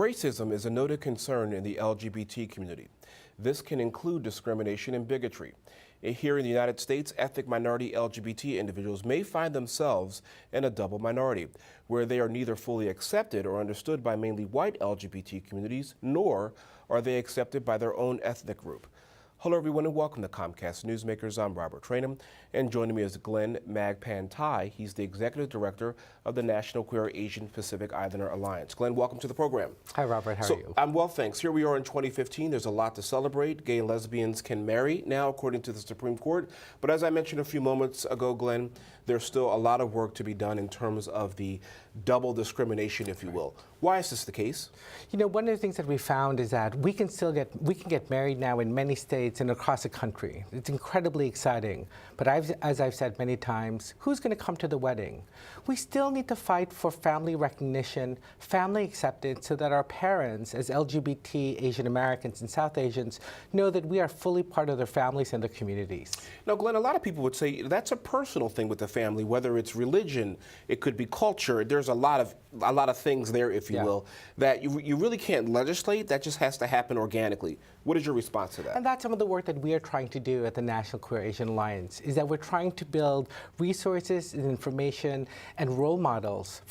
Racism is a noted concern in the LGBT community. This can include discrimination and bigotry. Here in the United States, ethnic minority LGBT individuals may find themselves in a double minority, where they are neither fully accepted or understood by mainly white LGBT communities, nor are they accepted by their own ethnic group. Hello everyone and welcome to Comcast Newsmakers. I'm Robert Trainum, and joining me is Glenn Magpantay. He's the Executive Director of the National Queer Asian Pacific Islander Alliance. Glenn, welcome to the program. Hi Robert, how are you? I'm well, thanks. Here we are in 2015. There's a lot to celebrate. Gay and lesbians can marry now, according to the Supreme Court. But as I mentioned a few moments ago, Glenn, there's still a lot of work to be done in terms of the double discrimination, if you will. Why is this the case? You know, one of the things that we found is that we can get married now in many states and across the country. It's incredibly exciting. But as I've said many times, who's going to come to the wedding? We still need to fight for family recognition, family acceptance, so that our parents, as LGBT Asian Americans and South Asians, know that we are fully part of their families and their communities. Now, Glenn, a lot of people would say that's a personal thing with the family, whether it's religion, it could be culture. There's a lot of things there, if you will, that you really can't legislate. That just has to happen organically. What is your response to that? And that's some of the work that we are trying to do at the National Queer Asian Alliance, is that we're trying to build resources and information and role models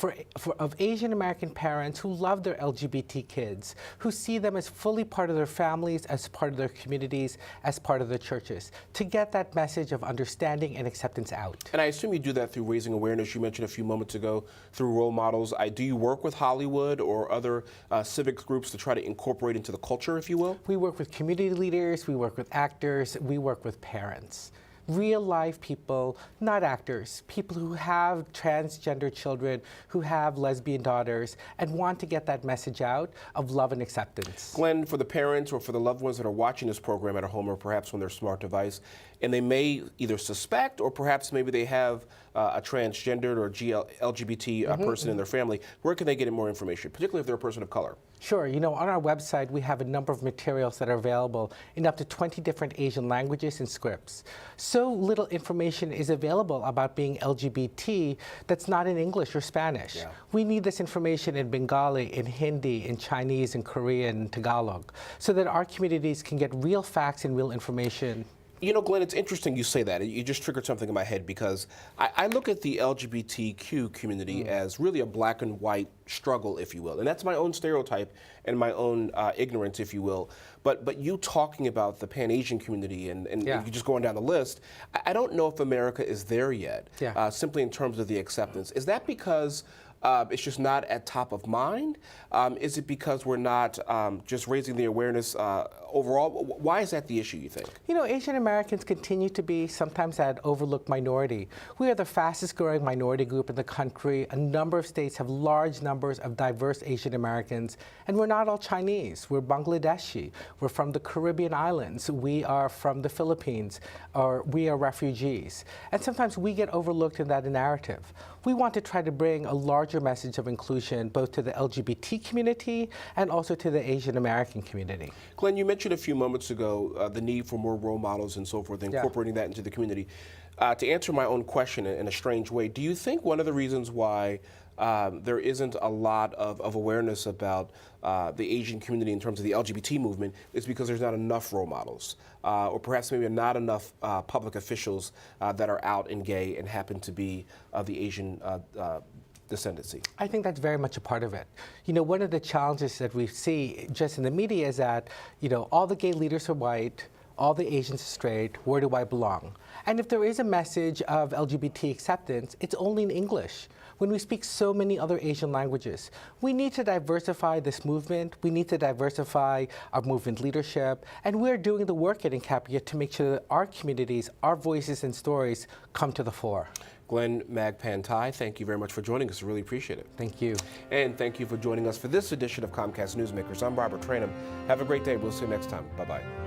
of Asian American parents who love their LGBT kids, who see them as fully part of their families, as part of their communities, as part of their churches, to get that message of understanding and acceptance out. And I assume you do that through raising awareness. You mentioned a few moments ago through role models. Do you work with Hollywood or other civic groups to try to incorporate into the culture, if you will? We work with community leaders, we work with actors, we work with parents. Real life people, not actors, people who have transgender children, who have lesbian daughters, and want to get that message out of love and acceptance. Glenn, for the parents or for the loved ones that are watching this program at home or perhaps on their smart device, and they may either suspect or perhaps maybe they have a transgendered or LGBT person in their family, where can they get more information, particularly if they're a person of color? Sure. You know, on our website, we have a number of materials that are available in up to 20 different Asian languages and scripts. So little information is available about being LGBT that's not in English or Spanish. Yeah. We need this information in Bengali, in Hindi, in Chinese, in Korean, and Tagalog, so that our communities can get real facts and real information. You know, Glenn, it's interesting you say that. You just triggered something in my head, because I look at the LGBTQ community as really a black and white struggle, if you will. And that's my own stereotype and my own ignorance, if you will. But you talking about the Pan-Asian community and you just going down the list, I don't know if America is there yet, simply in terms of the acceptance. Is that because it's just not at top of mind? Is it because we're not just raising the awareness overall? Why is that the issue, you think? You know, Asian Americans continue to be sometimes that overlooked minority. We are the fastest growing minority group in the country. A number of states have large numbers of diverse Asian Americans, and we're not all Chinese. We're Bangladeshi. We're from the Caribbean islands. We are from the Philippines, or we are refugees. And sometimes we get overlooked in that narrative. We want to try to bring a larger message of inclusion both to the LGBT community and also to the Asian American community. Glenn, you mentioned a few moments ago the need for more role models and so forth, incorporating that into the community. To answer my own question in a strange way, do you think one of the reasons why there isn't a lot of awareness about the Asian community in terms of the LGBT movement is because there's not enough role models, or perhaps maybe not enough public officials that are out and gay and happen to be of the Asian descendancy? I think that's very much a part of it. You know, one of the challenges that we see just in the media is that, you know, all the gay leaders are white, all the Asians are straight, where do I belong? And if there is a message of LGBT acceptance, it's only in English, when we speak so many other Asian languages. We need to diversify this movement, we need to diversify our movement leadership, and we're doing the work at NQAPIA to make sure that our communities, our voices and stories come to the fore. Glenn Magpantay, thank you very much for joining us. I really appreciate it. Thank you. And thank you for joining us for this edition of Comcast Newsmakers. I'm Robert Trainum. Have a great day. We'll see you next time. Bye-bye.